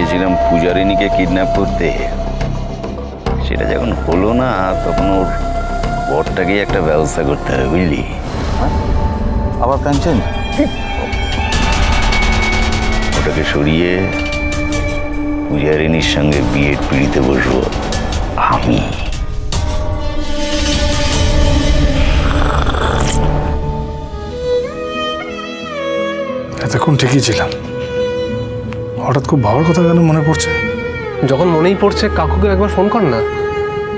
গিয়েছিলাম পূজারিনীকে কিডন্যাপ করতে, সেটা যখন হলো না তখন ওর বরটাকেই একটা ব্যবস্থা করতে হবে, বুঝলি? আবার কাঞ্চন ওটাকে সরিয়ে পূজারিনীর সঙ্গে বিয়ের পিড়িতে বসবো আমি। এতক্ষণ ঠিকই ছিলাম, হঠাৎ খুব ভাবার কথা কেন মনে পড়ছে? যখন মনেই পড়ছে কাকুকে একবার ফোন কর না।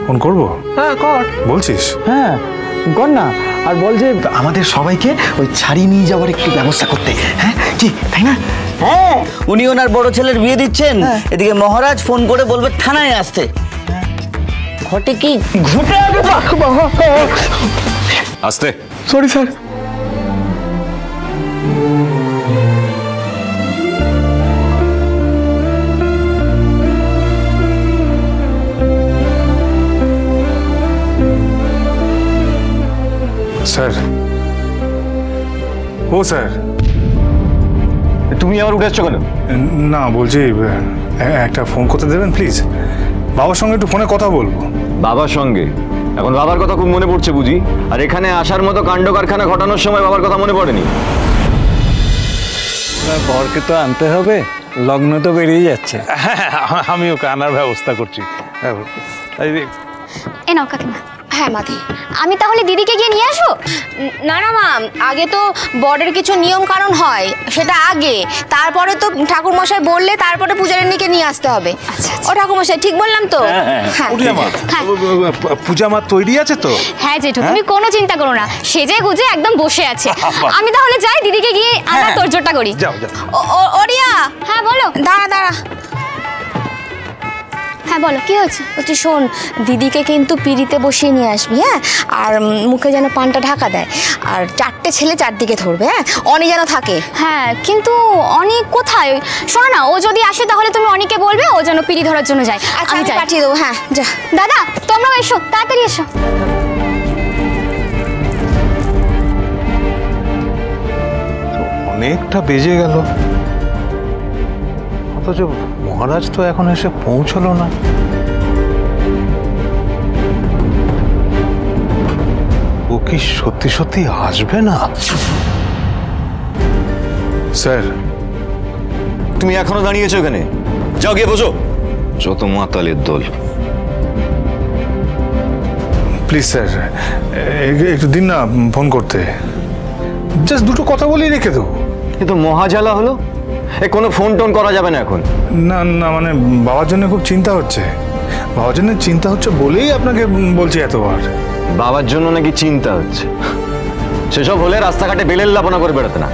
ফোন করবো? হ্যাঁ কর। বলছিস? হ্যাঁ কর না, আর বল যে আমাদের সবাইকে ওই ছাড়িয়ে নিয়ে যাওয়ার একটু ব্যবস্থা করতে। হ্যাঁ কি তাই না? হ্যাঁ, উনি ওনার বড় ছেলের বিয়ে দিচ্ছেন, এদিকে মহারাজ ফোন করে বলবে থানায় আসতে। ঘটে কি ঘটে? আসতে। Sorry sir. স্যার, ও স্যার, তুমি আবার উঠে আসছো কেন? না বলছি একটা ফোন করতে দেবেন প্লিজ, বাবার সঙ্গে একটু ফোনে কথা বলবো। বাবার সঙ্গে? এখন বাবার কথা খুব মনে পড়ছে বুঝি? আর এখানে আসার মতো কাণ্ড কারখানা ঘটানোর সময় বাবার কথা মনে পড়েনি? বরকে তো আনতে হবে, লগ্ন তো বেরিয়ে যাচ্ছে। আমি ওকে আনার ব্যবস্থা করছি। এ নাও কাকিমা। হ্যাঁ মাদি, আমি তাহলে দিদিকে গিয়ে নিয়ে আসবো? না না মা, আগে তো বরের কিছু নিয়ম কানুন হয়, সেটা আগে, তারপরে তো ঠাকুরমশাই বললে তারপরে পূজারিনীকে নিয়ে আসতে হবে। ও ঠাকুরমশাই ঠিক বললাম তো? হ্যাঁ। পূজা মা তৈরি আছে তো? হ্যাঁ জেঠু, তুমি কোনো চিন্তা করো না, সেজে গুজে একদম বসে আছে। আমি তাহলে যাই, দিদিকে গিয়ে আমরা তোড়জোড়টা করি। যাও যাও। ওরিয়া। হ্যাঁ বলো। দাঁড়া দাঁড়া। হ্যাঁ বলো, কি হয়েছে? বলছি শোন, দিদিকে কিন্তু পিড়িতে বসিয়ে নিয়ে আসবি, হ্যাঁ? আর মুখে যেন পানটা ঢাকা দেয়, আর 4টে ছেলে 4 দিকে ধরবে, হ্যাঁ? অনি যেন থাকে। হ্যাঁ কিন্তু অনেক কোথায়? শোনো না, ও যদি আসে তাহলে তুমি অনেককে বলবে ও যেন পিড়ি ধরার জন্য যায়। আচ্ছা আমি পাঠিয়ে দেবো। হ্যাঁ যা। দাদা তোমরাও এসো, তাড়াতাড়ি এসো। অনেকটা বেজে গেল, অথচ মহারাজ তো এখন এসে পৌঁছলো না। ও কি সত্যি সত্যি আসবে না? স্যার, তুমি এখনো দাঁড়িয়েছো এখানে? যাও গিয়ে বসো। যত মাতালের দল। প্লিজ স্যার, একটু দিন না ফোন করতে, জাস্ট দুটো কথা বলেই রেখে দেবো। কিন্তু মহাজালা হলো, কোনো ফোন টোন করা যাবে না এখন। না না, মানে বাবার জন্য খুব চিন্তা হচ্ছে, বাবার জন্য চিন্তা হচ্ছে বলেই আপনাকে বলছি এতবার। বাবার জন্য নাকি চিন্তা হচ্ছে? সেসব হলে রাস্তাঘাটে বেলের লাপনা করে বেড়াতে না।